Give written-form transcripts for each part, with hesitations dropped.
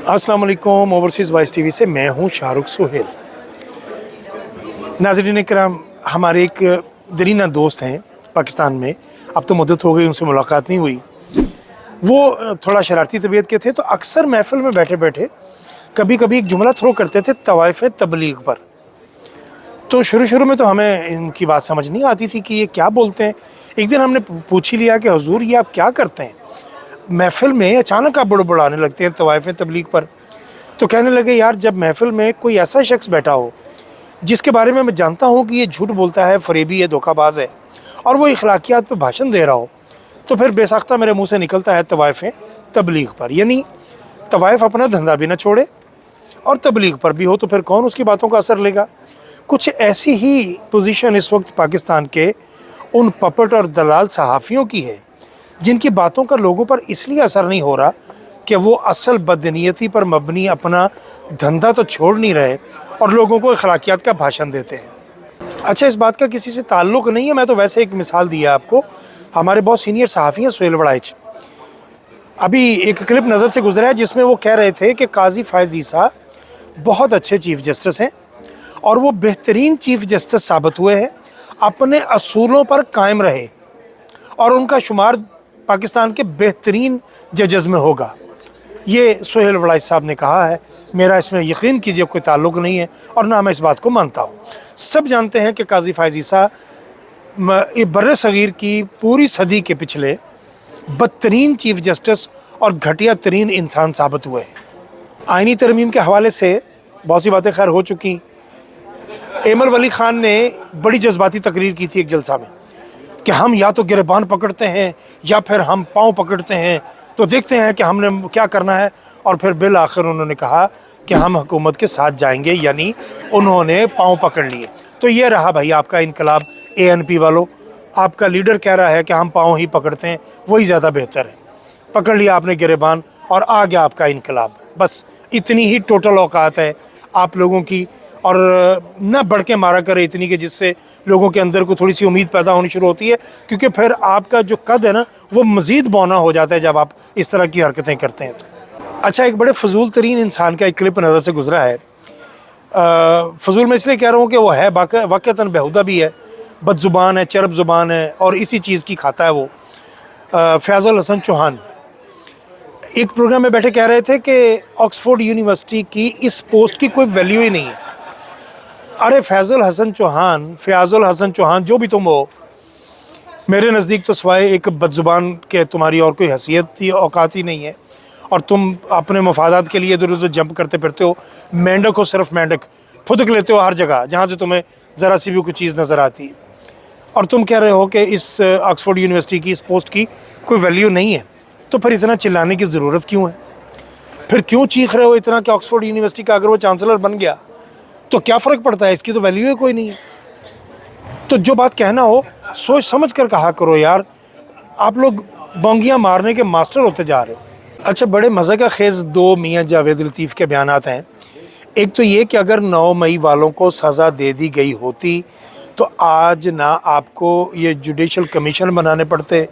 अस्सलाम वालेकुम। Overseas voice TV से मैं हूं शाहरुख सुहेल। नाज़रीन इकराम, हमारे एक दरीना दोस्त हैं पाकिस्तान में, अब तो मुद्दत हो गई उनसे मुलाकात नहीं हुई। वो थोड़ा शरारती तबीयत के थे, तो अक्सर महफ़िल में बैठे बैठे कभी कभी एक जुमला थ्रो करते थे तवाइफ़ तबलीग पर। तो शुरू में तो हमें इनकी बात समझ नहीं आती थी कि ये क्या बोलते हैं। एक दिन हमने पूछ ही लिया कि हुजूर ये आप क्या करते हैं, महफ़िल में अचानक आप बुड़बुड़ाने लगते हैं तवाइफ़ तबलीग पर। तो कहने लगे, यार जब महफ़िल में कोई ऐसा शख्स बैठा हो जिसके बारे में मैं जानता हूँ कि ये झूठ बोलता है, फरेबी है, धोखाबाज है, और वो अखलाकियात पे भाषण दे रहा हो, तो फिर बेसाख्ता मेरे मुंह से निकलता है तवाइफ़ तबलीग पर। यानी तवाइफ़ अपना धंधा भी ना छोड़े और तबलीग पर भी हो, तो फिर कौन उसकी बातों का असर लेगा। कुछ ऐसी ही पोजीशन इस वक्त पाकिस्तान के उन पपट और दलाल सहाफ़ियों की है जिनकी बातों का लोगों पर इसलिए असर नहीं हो रहा कि वो असल बदनीयती पर मबनी अपना धंधा तो छोड़ नहीं रहे और लोगों को अखलाकियात का भाषण देते हैं। अच्छा, इस बात का किसी से ताल्लुक़ नहीं है, मैं तो वैसे एक मिसाल दिया आपको। हमारे बहुत सीनियर सहाफ़ी हैं सुहेल वड़ाइच, अभी एक क्लिप नज़र से गुजरा है जिसमें वो कह रहे थे कि काजी फ़ायज़ ईसा बहुत अच्छे चीफ़ जस्टिस हैं और वो बेहतरीन चीफ़ जस्टिस साबित हुए हैं, अपने असूलों पर कायम रहे और उनका शुमार पाकिस्तान के बेहतरीन जजेस में होगा। ये सुहेल वड़ाइच साहब ने कहा है। मेरा इसमें यकीन कीजिए कोई ताल्लुक़ नहीं है और ना मैं इस बात को मानता हूँ। सब जानते हैं कि काजी फ़ायज़ ईसा बर्र सग़ीर की पूरी सदी के पिछले बदतरीन चीफ़ जस्टिस और घटिया तरीन इंसान साबित हुए हैं। आइनी तरमीम के हवाले से बहुत सी बातें खैर हो चुकी। एमल वली ख़ान ने बड़ी जज्बाती तकरीर की थी एक जलसा में कि हम या तो गिरबान पकड़ते हैं या फिर हम पाँव पकड़ते हैं, तो देखते हैं कि हमने क्या करना है। और फिर बिल आखिर उन्होंने कहा कि हम हुकूमत के साथ जाएंगे, यानी उन्होंने पाँव पकड़ लिए। तो ये रहा भाई आपका इनकलाब। ANP वालों, आपका लीडर कह रहा है कि हम पाँव ही पकड़ते हैं, वही ज़्यादा बेहतर है। पकड़ लिया आपने गिरबान और आ गया आपका इनकलाब। बस इतनी ही टोटल औकात है आप लोगों की, और न बढ़ के मारा करे इतनी कि जिससे लोगों के अंदर को थोड़ी सी उम्मीद पैदा होनी शुरू होती है, क्योंकि फिर आपका जो कद है ना वो मज़ीद बौना हो जाता है जब आप इस तरह की हरकतें करते हैं। तो अच्छा, एक बड़े फजूल तरीन इंसान का एक क्लिप नज़र से गुजरा है। फजूल मैं इसलिए कह रहा हूँ कि वो है वाक़तन बेहुदा भी है, बदज़ुबान है, चरब ज़ुबान है और इसी चीज़ की खाता है वो। फैज़ल हसन चौहान एक प्रोग्राम में बैठे कह रहे थे कि ऑक्सफोर्ड यूनिवर्सिटी की इस पोस्ट की कोई वैल्यू ही नहीं है। अरे फैज़ल हसन चौहान जो भी तुम हो, मेरे नज़दीक तो सिवाय एक बदज़ुबान के तुम्हारी और कोई हैसियत ही औकात ही नहीं है, और तुम अपने मफादात के लिए इधर उधर जंप करते फिरते हो। मेंढक हो, सिर्फ मेंढक, फुदक लेते हो हर जगह जहाँ से तुम्हें ज़रा सी भी कोई चीज़ नज़र आती है, और तुम कह रहे हो कि इस ऑक्सफोर्ड यूनिवर्सिटी की इस पोस्ट की कोई वैल्यू नहीं है। तो फिर इतना चिल्लाने की ज़रूरत क्यों है? फिर क्यों चीख रहे हो इतना कि ऑक्सफोर्ड यूनिवर्सिटी का अगर वो चांसलर बन गया तो क्या फ़र्क पड़ता है, इसकी तो वैल्यू है कोई नहीं है। तो जो बात कहना हो सोच समझ कर कहा करो यार, आप लोग बोंगियाँ मारने के मास्टर होते जा रहे हो। अच्छा, बड़े मज़े का खेज़ दो मियाँ जावेद लतीफ़ के बयानात हैं। एक तो ये कि अगर 9 मई वालों को सज़ा दे दी गई होती तो आज ना आपको ये जुडिशल कमीशन बनाने पड़ते,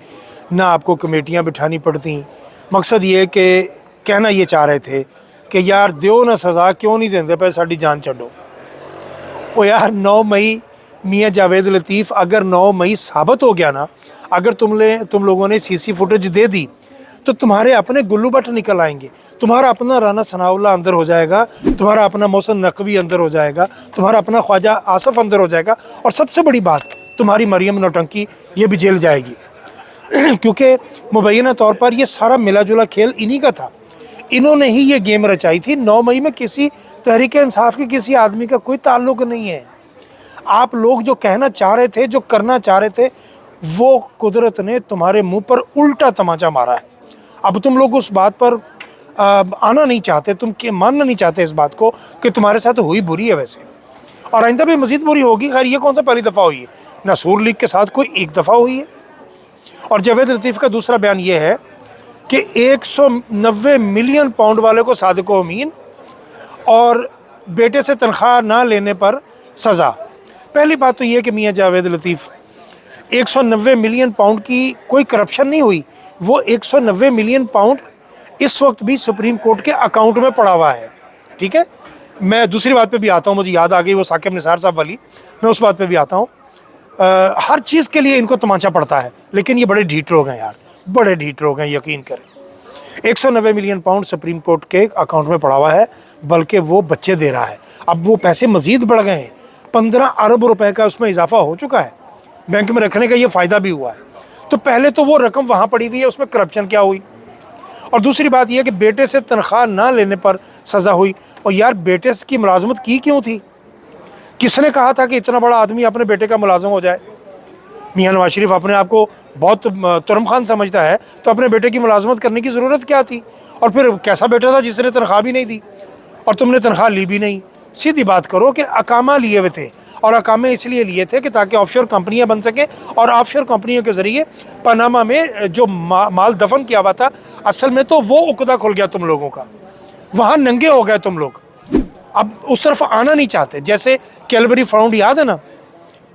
ना आपको कमेटियाँ बिठानी पड़ती। मकसद ये कि कहना ये चाह रहे थे कि यार दो ना सज़ा, क्यों नहीं देंदे पे साड़ी जान छड्डो। ओ यार 9 मई मियाँ जावेद लतीफ़, अगर 9 मई साबित हो गया ना, अगर तुम लोगों ने CC फुटेज दे दी तो तुम्हारे अपने गुल्लू भट्ट निकल आएंगे, तुम्हारा अपना राना सनाउल्लाह अंदर हो जाएगा, तुम्हारा अपना मोहसिन नकवी अंदर हो जाएगा, तुम्हारा अपना ख्वाजा आसफ़ अंदर हो जाएगा, और सबसे बड़ी बात तुम्हारी मरियम नौटंकी ये भी जेल जाएगी। क्योंकि मुबैना तौर पर ये सारा मिला जुला खेल इन्हीं का था, इन्होंने ही ये गेम रचाई थी। 9 मई में किसी तहरीक इंसाफ के किसी आदमी का कोई ताल्लुक़ नहीं है। आप लोग जो कहना चाह रहे थे, जो करना चाह रहे थे, वो कुदरत ने तुम्हारे मुंह पर उल्टा तमाचा मारा है। अब तुम लोग उस बात पर आना नहीं चाहते, तुम मानना नहीं चाहते इस बात को कि तुम्हारे साथ हुई बुरी है वैसे, और आइंदा भी मज़ीद बुरी होगी। खैर ये कौन सा पहली दफ़ा हुई है? नसूर लीग के साथ कोई एक दफ़ा हुई है। और जावेद लतीफ़ का दूसरा बयान ये है कि 190 मिलियन पाउंड वाले को सादिक अमीन और बेटे से तनख्वाह ना लेने पर सज़ा। पहली बात तो ये कि मियाँ जावेद लतीफ़, 190 मिलियन पाउंड की कोई करप्शन नहीं हुई। वो 190 मिलियन पाउंड इस वक्त भी सुप्रीम कोर्ट के अकाउंट में पड़ा हुआ है। ठीक है, मैं दूसरी बात पे भी आता हूँ, मुझे याद आ गई वो साकिब निसार साहब वाली, मैं उस बात पे भी आता हूँ। हर चीज़ के लिए इनको तमाचा पड़ता है, लेकिन ये बड़े ढीठ लोग हैं यार, बड़े ढीठ लोग हैं, यकीन करें। 190 मिलियन पाउंड सुप्रीम कोर्ट के अकाउंट में पड़ा हुआ है, बल्कि वो बच्चे दे रहा है। अब वो पैसे मज़ीद बढ़ गए हैं, 15 अरब रुपए का उसमें इजाफा हो चुका है। बैंक में रखने का ये फ़ायदा भी हुआ है। तो पहले तो वो रकम वहाँ पड़ी हुई है, उसमें करप्शन क्या हुई। और दूसरी बात यह कि बेटे से तनख्वाह ना लेने पर सज़ा हुई। और यार बेटे की मुलाजमत की क्यों थी? किसने कहा था कि इतना बड़ा आदमी अपने बेटे का मुलाजिम हो जाए? मियां नवाज शरीफ अपने आप को बहुत तुरम खान समझता है, तो अपने बेटे की मुलाजमत करने की ज़रूरत क्या थी? और फिर कैसा बेटा था जिसने तनख्वाह भी नहीं दी और तुमने तनख्वाह ली भी नहीं? सीधी बात करो कि अकामा लिए हुए थे, और अकामे इसलिए लिए थे कि ताकि ऑफशोर कंपनियां बन सकें, और ऑफशोर कंपनियों के ज़रिए पनामा में जो माल दफन किया हुआ था, असल में तो वो उकदा खुल गया तुम लोगों का, वहाँ नंगे हो गए तुम लोग। अब उस तरफ आना नहीं चाहते। जैसे कैलबरी फाउंड याद है ना,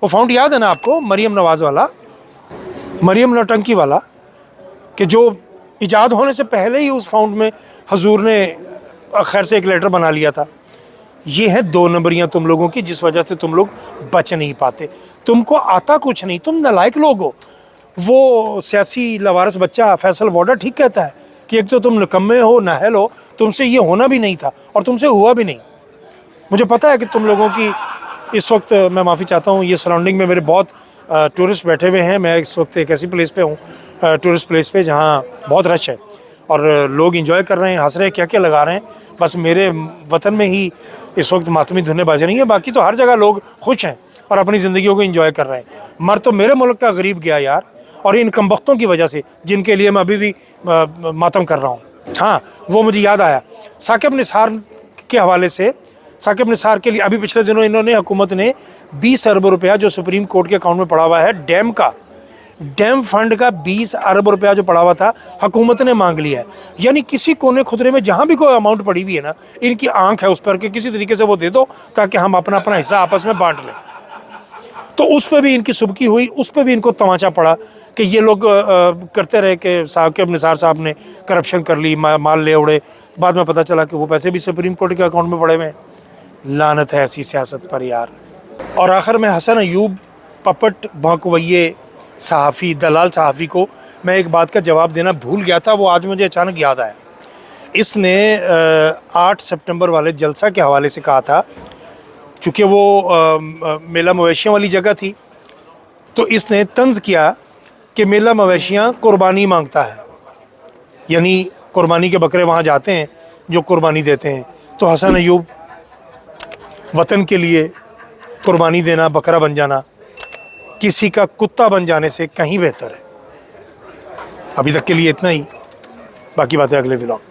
वो फाउंड याद है ना आपको, मरियम नवाज़ वाला, मरियम नौटंकी वाला, कि जो इजाद होने से पहले ही उस फाउंड में हजूर ने खैर से एक लेटर बना लिया था। ये है 2 नंबरियाँ तुम लोगों की, जिस वजह से तुम लोग बच नहीं पाते। तुमको आता कुछ नहीं, तुम नालायक लोग हो। वो सियासी लवारस बच्चा फैसल वॉडर ठीक कहता है कि एक तो तुम निकम्मे हो, नाहल हो, तुमसे ये होना भी नहीं था और तुमसे हुआ भी नहीं। मुझे पता है कि तुम लोगों की इस वक्त, मैं माफ़ी चाहता हूँ, ये सराउंडिंग में मेरे बहुत टूरिस्ट बैठे हुए हैं। मैं इस वक्त एक ऐसी प्लेस पे हूँ, टूरिस्ट प्लेस पे, जहाँ बहुत रश है और लोग एंजॉय कर रहे हैं, हंस रहे हैं, क्या क्या लगा रहे हैं। बस मेरे वतन में ही इस वक्त मातमी धुनें बज रही हैं, बाकी तो हर जगह लोग खुश हैं और अपनी ज़िंदगियों को एंजॉय कर रहे हैं। मर तो मेरे मुल्क का गरीब गया यार, और इन कमबख्तों की वजह से, जिनके लिए मैं अभी भी मातम कर रहा हूँ। हाँ, वो मुझे याद आया साकिब निसार के हवाले से। साकिब निसार के लिए अभी पिछले दिनों इन्होंने, हुकूमत ने 20 अरब रुपया जो सुप्रीम कोर्ट के अकाउंट में पड़ा हुआ है डैम का, डैम फंड का 20 अरब रुपया जो पड़ा हुआ था, हुकूमत ने मांग लिया है। यानी किसी कोने खुदरे में जहाँ भी कोई अमाउंट पड़ी हुई है ना, इनकी आंख है उस पर कि किसी तरीके से वो दे दो ताकि हम अपना अपना हिस्सा आपस में बांट लें। तो उस पर भी इनकी सुबकी हुई, उस पर भी इनको तमाचा पड़ा कि ये लोग करते रहे कि साकिब निसार साहब ने करप्शन कर ली, माल ले उड़े। बाद में पता चला कि वो पैसे भी सुप्रीम कोर्ट के अकाउंट में पड़े हुए हैं। लानत है ऐसी सियासत पर यार। और आखिर में हसन अयूब पपट भौंकवैये सहाफ़ी, दलाल सहाफ़ी को मैं एक बात का जवाब देना भूल गया था, वो आज मुझे अचानक याद आया। इसने 8 सितंबर वाले जलसा के हवाले से कहा था, चूँकि वो मेला मवेशियों वाली जगह थी, तो इसने तंज़ किया कि मेला मवेशियाँ कुर्बानी मांगता है, यानी कुर्बानी के बकरे वहाँ जाते हैं जो कुर्बानी देते हैं। तो हसन अयूब, वतन के लिए कुर्बानी देना, बकरा बन जाना, किसी का कुत्ता बन जाने से कहीं बेहतर है। अभी तक के लिए इतना ही, बाकी बातें अगले व्लॉग।